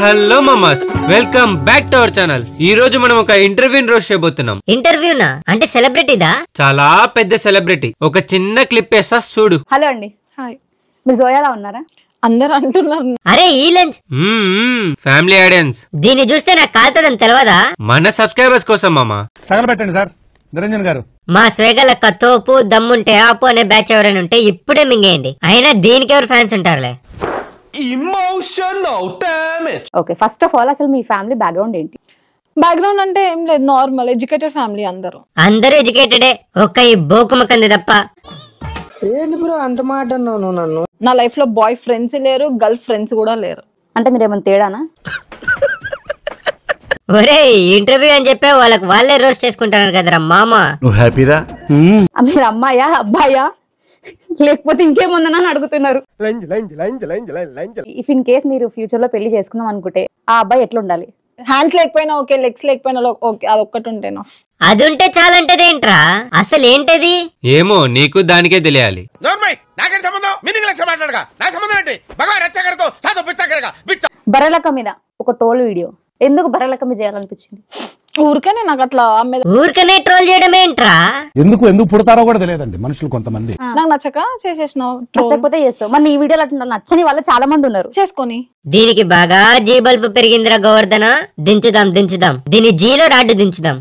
Hello మామాస్, welcome back to our channel. ఈ రోజు మనం ఒక ఇంటర్వ్యూ రోజు చేయబోతున్నాం. ఇంటర్వ్యూనా అంటే సెలబ్రిటీదా? చాలా పెద్ద సెలబ్రిటీ. ఒక చిన్న క్లిప్ వేస్తా చూడు. హలో అండి. హాయ్. మీరు జోయాలా ఉన్నారా? అందరూ అంటున్నారు. అరే ఈ లంచ్ ఫ్యామిలీ ఆడియన్స్. దీన్ని చూస్తే నాకు కాల్తదని తెలియదా? మన సబ్స్క్రైబర్స్ కోసం మామా. తగలబెట్టండి సార్ నిరంజన్ గారు. మా స్వేగలక్క తోపు దమ్ముంటే ఆపు అనే బ్యాచ్ ఎవరైనా ఉంటే ఇప్పుడే మింగేయండి. అయినా దీనికి ఎవరు ఫ్యాన్స్ ఉంటారులే. Emotional damage. Okay, first of all అసలు మీ ఫ్యామిలీ బ్యాక్గ్రౌండ్ ఏంటి? బ్యాక్గ్రౌండ్ అంటే ఏం లేదు, నార్మల్ ఎడ్యుకేటెడ్ ఫ్యామిలీ. అందరూ ఎడ్యుకేటెడే, ఒక్క ఈ బోకుమకంది తప్ప. ఏంటి బ్రో అంత మాట అన్నావు నన్ను? నా లైఫ్ లో బాయ్ ఫ్రెండ్స్ లేరు, గర్ల్ ఫ్రెండ్స్ కూడా లేరు. అంటే మీరు ఏమైనా తేడానా? ఒరే ఇంటర్వ్యూ అని చెప్పే వాళ్ళకి వాళ్ళే రోస్ట్ చేసుకుంటారు కదరా మామ. నువ్వు హ్యాపీరా? మీరు అమ్మాయా అబ్బాయా లేకపోతే ఇంకేముందని అని అడుగుతున్నారు. ఇఫ్ ఇన్ కేస్ మీరు ఫ్యూచర్ లో పెళ్లి చేసుకుందాం అనుకుంటే ఆ అబ్బాయి ఎట్లా ఉండాలి? హ్యాండ్స్ లేకపోయినా ఓకే, లెగ్స్ లేకపోయినా ఓకే, అది ఒక్కటి ఉంటేనా? అది ఉంటే చాలంటదేంట్రా? అసలు ఏంటది? ఏమో నీకు దానికే తెలియాలి. బర్రెలక్క మీద ఒక ట్రోల్ వీడియో ఎందుకు బర్రెలక్క మీద చేయాలనిపించింది? ఊరికనే నాకు అట్లా ఊరికనే ట్రోల్ చేయడం ఏంట్రా? ఎందుకు పుడతారో కూడా తెలియదండి మనుషులు కొంతమంది. నాకు నచ్చక చేసేసినావు. నచ్చకపోతే చేస్తావు. మరి ఈ వీడియోలో అట్లా నచ్చని వాళ్ళు చాలా మంది ఉన్నారు. చేసుకొని దీనికి బాగా జీ బల్బు పెరిగిందిరా గోవర్ధన. దించుదాం దీని జీలో రాడ్డు దించుదాం.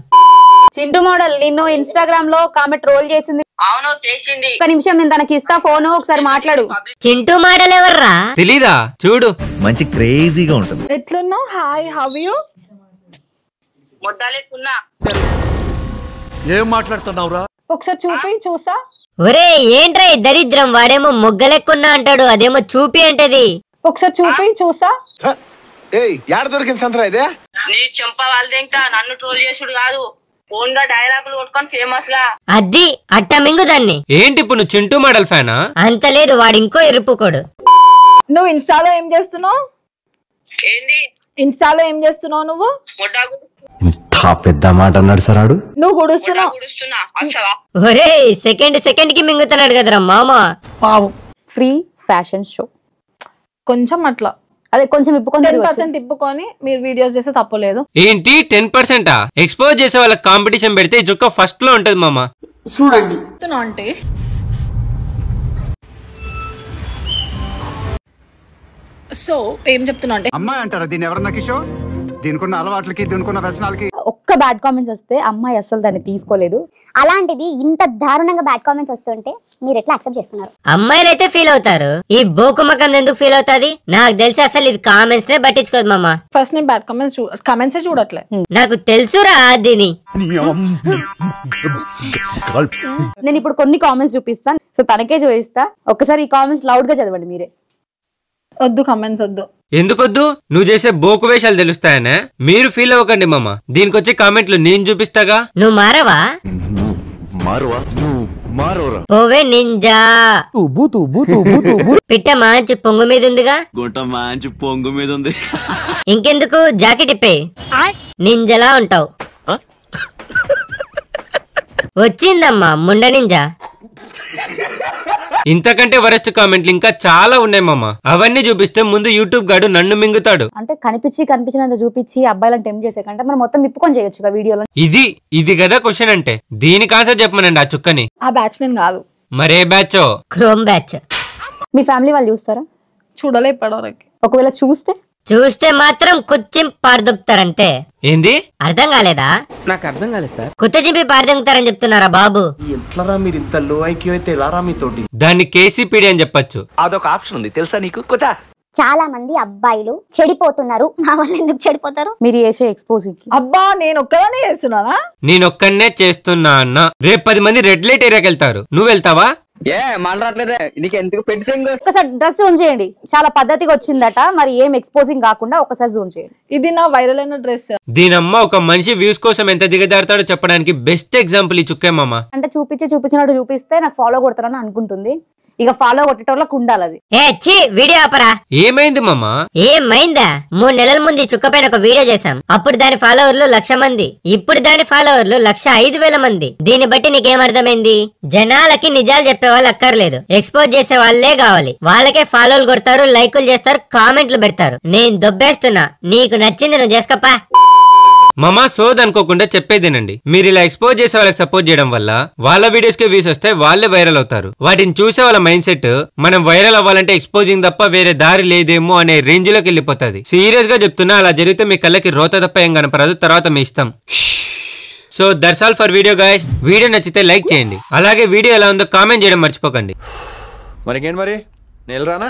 చింటూ మోడల్ నిన్ను ఇన్స్టాగ్రామ్ లో కామెంట్ ట్రోల్ చేసింది. అవును చేసింది. ఒక నిమిషం నేను తనకి ఇస్తా ఫోన్, ఒకసారి మాట్లాడు. చింటూ మోడల్ ఎవర్రా? తెలీదా? చూడు, మంచి క్రేజీగా ఉంటుంది. ఎట్లున్నావు? Hi, how you? మొద్దాలేకున్నా. ఏం మాట్లాడుతున్నావురా? ఒకసారి చూసా. ఒరే ఏంట్రా ఈ దరిద్రం? వాడేమో మొగ్గలెక్కున్నా అంటాడు, అదేమో చూపి అంటది. ఒకసారి చూసా. యాడ దొరికింది సంతరా ఇదే? నీ చెంప వాళ్ళది ఇంకా నన్ను ట్రోల్ చేసుడు కాదు, ఓన్ గా డైలాగులు కొట్టుకొని ఫేమస్ గా. అది అట్ట మింగు దాన్ని. ఏంటి ఇప్పుడు నువ్వు చింటూ మోడల్ ఫ్యానా? అంత లేదు, వాడు ఇంకో ఎరుపుకోడు. నువ్వు ఇన్స్టాలో ఏం చేస్తున్నావు? ఏంది ఇన్స్టాలో ఏం చేస్తున్నావు నువ్వు? మొడ్డాగు పెద్ద మాట అన్నాడు సరాడు. నువ్వు గుడుస్తున్నావు. గుడుస్తున్నా వస్తావా? ఒరే సెకండ్ కి మింగుతున్నాడు కదరా మామ. ఫ్రీ ఫ్యాషన్ షో కొంచెం అట్లా అదే కొంచెం ఇప్పుకొని 10% తిప్పుకొని మీరు వీడియోస్ చేస్తే తప్పలేదు. ఏంటి 10%? ఎక్స్పోజ్ చేసే వాళ్ళకి కాంపిటీషన్ పెడితే ఈ చుక్క ఫస్ట్ లో ఉంటది మామా. చూడండి. అంటే సో ఏం చెప్తున్నా అంటే అమ్మాయి అంటారా దీన్ని? ఎవరన్నా కిషోర్ దీనికున్న అలవాట్లకి దీనికున్న వ్యసనాలకి ఒక్క బ్యాడ్ కామెంట్స్ వస్తే అమ్మాయి అసలు దాన్ని తీసుకోలేదు. అలాంటిది ఇంత దారుణంగా బ్యాడ్ కామెంట్స్ వస్తుంటే మీరు ఎట్లా యాక్సెప్ట్ చేస్తున్నారు? అమ్మాయిలు అయితే ఫీల్ అవుతారు, ఈ బోకుమకం ఎందుకు ఫీల్ అవుతాది? నాకు తెలిసి అసలు ఇది కామెంట్స్ నే పట్టించుకోదు మామ. ఫస్ట్ నేను బ్యాడ్ కామెంట్స్ చూడట్లే. నాకు తెలుసురా దీని. నేను ఇప్పుడు కొన్ని కామెంట్స్ చూపిస్తాను, సో తనకే చూపిస్తా. ఒక్కసారి ఈ కామెంట్స్ లౌడ్ గా చదవండి మీరే. వద్దు కామెంట్స్ వద్దు. ఎందుకొద్దు? నువ్వు చేసే బోకు వేషాలు తెలుస్తాయనే. మీరు ఫీల్ అవ్వకండి మామ. దీనికి వచ్చే కామెంట్లు నేను చూపిస్తాగా. నువ్వు మారవా? ఓవే నింజా. పిట్ట మంచి పొంగు మీద ఉందిగా. గుంట మంచి పొంగు మీద ఉంది. ఇంకెందుకు జాకెట్ ఇప్పే, నింజలా ఉంటావు. వచ్చిందమ్మా ముండ నింజా. ఇంతకంటే వరస్ట్ కామెంట్లు ఇంకా చాలా ఉన్నాయి మామ. అవన్నీ చూపిస్తే ముందు యూట్యూబ్ గాడు నన్ను మింగుతాడు. అంటే కనిపించినంత చూపించి అబ్బాయిలను టెంప్ట్ చేసే కంటే మనం మొత్తం ఇప్పుకొని చేయొచ్చు వీడియోలో. ఇది కదా క్వశ్చన్ అంటే. దీనికి ఆన్సర్ చెప్పమనండి ఆ చుక్కని. ఆ బ్యాచ్ నేను కాదు. మరే బ్యాచ్? Chrome batch. మీ ఫ్యామిలీ వాళ్ళు చూస్తారా? చూడలే ఇప్పటివరకు. ఒకవేళ చూస్తే మాత్రం కుచ్చిం పారదొప్పుతారంతే. ఏంది? అర్థం కాలేదా? నాకు అర్థం కాలేదు సార్. కుత్త చింపి పారదొంగుతారని చెప్తున్నారా బాబు? ఎట్లరా మీరు ఇంత లో ఐక్యూ అయితే రారా మీతోటి? దాన్ని కేసీపీడీ అని చెప్పొచ్చు. అదొక ఆప్షన్ ఉంది తెలుసా నీకు? కొచ్చా చాలా మంది అబ్బాయిలు చెడిపోతున్నారు. మా వాళ్ళు ఎందుకు చెడిపోతారు? మీరు చేసే ఎక్స్పోజింగ్ కి. అబ్బా నేను ఒక్కదానే చేస్తున్నానా? నేనొక్కనే చేస్తున్నా అన్న. రేపు 10 మంది రెడ్ లైట్ ఏరియాకి వెళ్తారు, నువ్వు వెళ్తావా? ఒకసారి డ్రెస్ జూమ్ చేయండి, చాలా పద్ధతిగా వచ్చిందట. మరి ఏం ఎక్స్పోజింగ్ కాకుండా ఒకసారి జూమ్ చేయండి. ఇది నా వైరల్ అయిన డ్రెస్. దీనమ్మ ఒక మనిషి వ్యూస్ కోసం ఎంత దిగజారుతాడో చెప్పడానికి బెస్ట్ ఎగ్జాంపుల్ ఈ చుక్కే మామ. అంటే చూపించినట్టు చూపిస్తే నాకు ఫాలో కొడతారని అనుకుంటుంది. ఇక ఫాలో కొట్టేటోళ్ళకి ఉండాలి అది. ఏ చి వీడియో ఆపరా. ఏమైంది మామ? ఏమైందా? 3 నెలల ముందు చుక్క పైన ఒక వీడియో చేశాం. అప్పుడు దాని ఫాలోవర్లు 1,00,000 మంది, ఇప్పుడు దాని ఫాలోవర్లు 1,05,000 మంది. దీన్ని బట్టి నీకేమర్థమైంది? జనాలకి నిజాలు చెప్పే వాళ్ళు అక్కర్లేదు, ఎక్స్పోజ్ చేసే వాళ్ళే కావాలి. వాళ్ళకే ఫాలోలు కొడతారు, లైకులు చేస్తారు, కామెంట్లు పెడతారు. నేను దొబ్బేస్తున్నా, నీకు నచ్చింది నువ్వు చేసుకోపా. మామా సోద్ అనుకోకుండా చెప్పేదేనండి. మీరు ఇలా ఎక్స్పోజ్ చేసే వాళ్ళకి సపోర్ట్ చేయడం వల్ల వాళ్ళ వీడియోస్ కి వ్యూస్ వస్తే వాళ్ళే వైరల్ అవుతారు. వాటిని చూసే వాళ్ళ మైండ్ సెట్ మనం వైరల్ అవ్వాలంటే ఎక్స్పోజింగ్ తప్ప వేరే దారి లేదేమో అనే రేంజ్ లోకి వెళ్ళిపోతుంది. సీరియస్ గా చెప్తున్నా, అలా జరిగితే మీ కళ్ళకి రోత తప్ప ఏం కనపడదు, తర్వాత మీ ఇష్టం. So that's all for video guys. Video నచ్చితే లైక్ చేయండి, అలాగే వీడియో ఎలా ఉందో కామెంట్ చేయడం మర్చిపోకండి. మరికేంటి మరి నేను రానా?